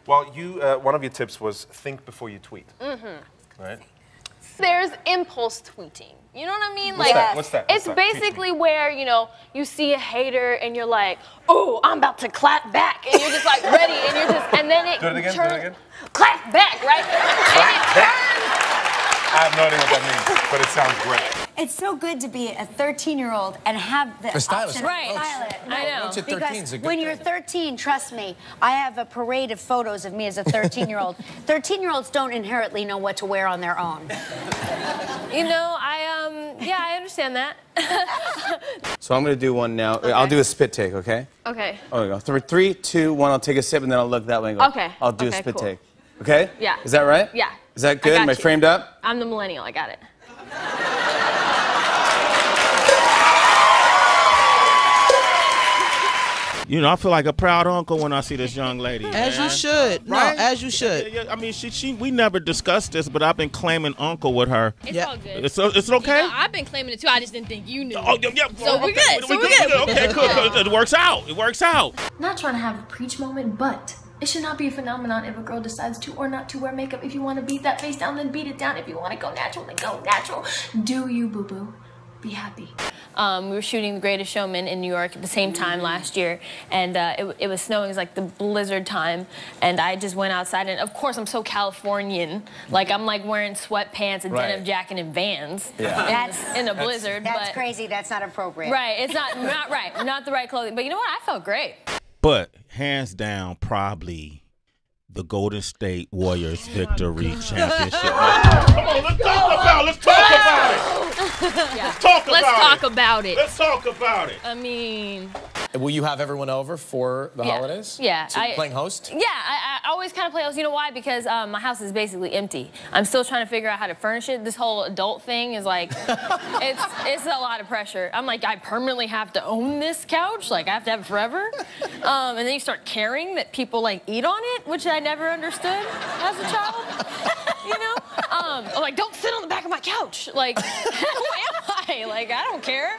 Well, one of your tips was think before you tweet. Right? There's impulse tweeting. You know what I mean? What's that? It's basically where, you know, you see a hater and you're like, oh, I'm about to clap back. And you're just like ready and you're just, and then it Do it again, turns, do it again. Clap back, right? And it turns. I have no idea what that means, but it sounds great. It's so good to be a 13-year-old and have the stylist. option Right. of style it. I know. Once you're 13 Because is a good when thing. you're 13, trust me, I have a parade of photos of me as a 13-year-old. 13-year-olds don't inherently know what to wear on their own. You know, yeah, I understand that. So I'm gonna do one now. Okay. I'll do a spit take, okay? Okay. Oh, there we go. 3, 2, 1. I'll take a sip and then I'll look that way and go. Okay. I'll do a Okay, spit cool. take. Okay? Yeah. Is that right? Yeah. Is that good? I got Am I you. framed up? I'm the millennial, I got it. You know, I feel like a proud uncle when I see this young lady. As man. you should. Right? No, as you should. Yeah, I mean, we never discussed this, but I've been claiming uncle with her. It's Yeah. all good. It's okay? You know, I've been claiming it too. I just didn't think you knew. Oh, yeah. So we're good. So we're good. Okay, cool. It works out. It works out. Not trying to have a preach moment, but it should not be a phenomenon if a girl decides to or not to wear makeup. If you want to beat that face down, then beat it down. If you want to go natural, then go natural. Do you, boo-boo. Be happy. We were shooting The Greatest Showman in New York at the same time last year, and it was snowing. It was like the blizzard time, and I just went outside, and of course I'm so Californian. Like I'm like wearing sweatpants, a denim jacket, and Vans. That's in a blizzard. That's but, crazy. That's not appropriate. Right. It's not right. Not the right clothing. But you know what? I felt great. But hands down, probably the Golden State Warriors victory championship. Come on, let's talk about it. Let's talk about it. Let's talk about it. I mean, Will you have everyone over for the holidays? Yeah. Playing host? Yeah, I always kind of play host. You know why? Because my house is basically empty. I'm still trying to figure out how to furnish it. This whole adult thing is like, it's a lot of pressure. I'm like, I permanently have to own this couch. Like, I have to have it forever. And then you start caring that people like eat on it, which I never understood as a child. You know? I'm like, don't sit on the back of my couch. Like, who am I? Like, I don't care.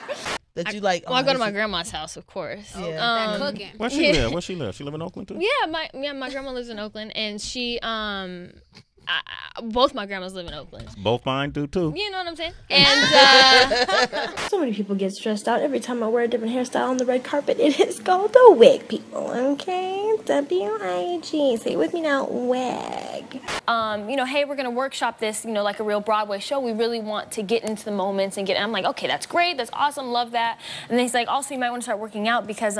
That you like. Well, I go to my grandma's house, of course. Yeah. Cooking. Where she live? Where she live? She live in Oakland too? Yeah, my grandma lives in Oakland, and she both my grandmas live in Oakland. Both mine do too. You know what I'm saying? And So many people get stressed out every time I wear a different hairstyle on the red carpet. It is called a wig, people, okay? W-I-G. Say it with me now, wig. You know, hey, we're gonna workshop this, you know, like a real Broadway show. We really want to get into the moments and I'm like, okay, that's great, that's awesome, love that. And then he's like, also, you might want to start working out because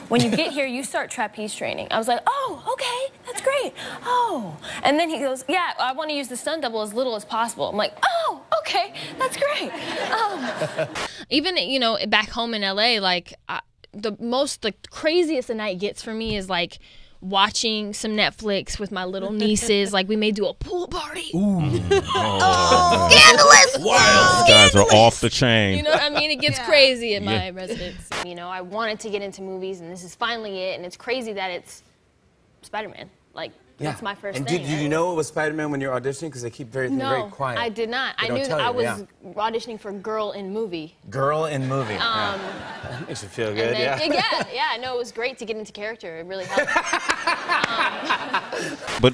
when you get here, you start trapeze training. I was like, oh, okay, that's great. Oh. And then he goes, yeah, I want to use the stunt double as little as possible. I'm like, oh, okay, that's great. even, you know, back home in LA, like the craziest a night gets for me is like watching some Netflix with my little nieces. Like we may do a pool party. Ooh. Scandalous! Wow. These guys are off the chain. You know what I mean? It gets crazy at my residence. You know, I wanted to get into movies, and this is finally it. And it's crazy that it's Spider-Man. Like, that's my first and thing. Did you know it was Spider-Man when you were auditioning? Because they keep very quiet. I did not. I knew that I was auditioning for Girl in Movie. Girl in Movie. That makes you feel good, yeah. No, it was great to get into character. It really helped.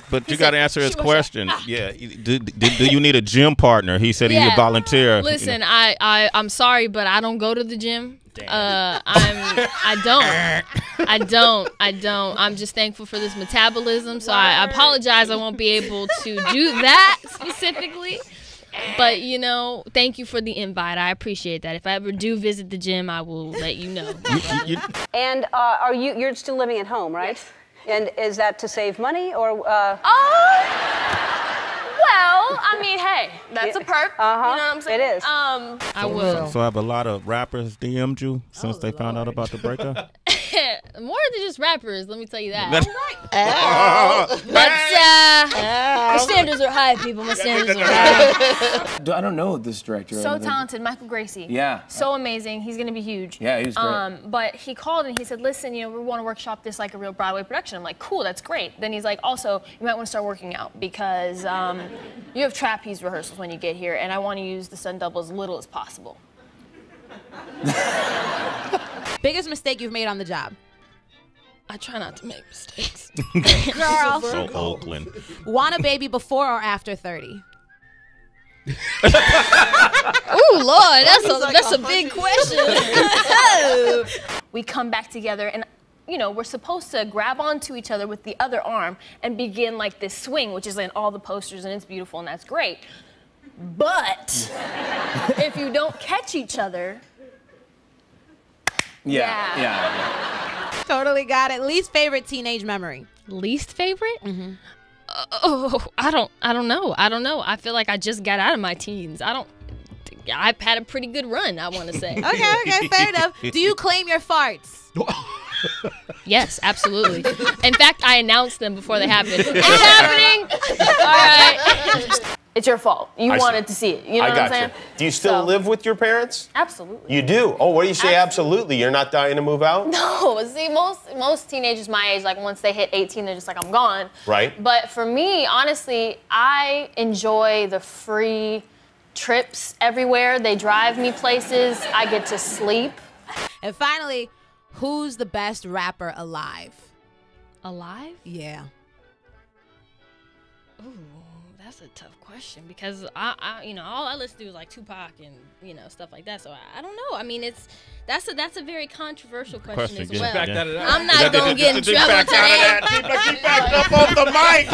But you got to answer his question. Yeah. Do you need a gym partner? He said he would volunteer. Listen, you know. I'm sorry, but I don't go to the gym. I don't. I'm just thankful for this metabolism. So I apologize. I won't be able to do that specifically. But, you know, thank you for the invite. I appreciate that. If I ever do visit the gym, I will let you know. And you're still living at home, right? Yes. And is that to save money or? Well, I mean, hey, that's a perk. You know what I'm saying? It is. I will. So have a lot of rappers DM'd you since they found out about the breakup? More than just rappers, let me tell you that. My standards are high, people. My standards are high. I don't know this director. So talented, Michael Gracie. Yeah. So amazing. He's gonna be huge. Yeah, he was great. But he called and he said, listen, you know, we want to workshop this like a real Broadway production. I'm like, cool, that's great. Then he's like, also, you might want to start working out because you have trapeze rehearsals when you get here, and I want to use the stunt double as little as possible. Biggest mistake you've made on the job? I try not to make mistakes. Girl, So Oakland. want a baby before or after 30? Ooh, Lord, that's a big question. We come back together and, you know, we're supposed to grab onto each other with the other arm and begin like this swing, which is in all the posters and it's beautiful and that's great. But if you don't catch each other, yeah. Totally got it. Least favorite teenage memory? Least favorite? Mm-hmm. I don't know. I feel like I just got out of my teens. I've had a pretty good run, I want to say. Okay, fair enough. Do you claim your farts? Yes, absolutely. In fact, I announced them before they happened. It's happening. All right. It's your fault. You wanted to see it. You know what I'm saying? Do you still live with your parents? Absolutely. You do? Oh, what do you say absolutely? You're not dying to move out? No, see, most teenagers my age, like once they hit 18, they're just like, I'm gone. Right. But for me, honestly, I enjoy the free trips everywhere. They drive me places. I get to sleep. And finally, who's the best rapper alive? Alive? Yeah. Ooh, that's a tough question because I you know, all I listen to is like Tupac and, you know, stuff like that. So I don't know. I mean, that's a very controversial question as well. I'm not gonna get in trouble today. Keep back up on the mic.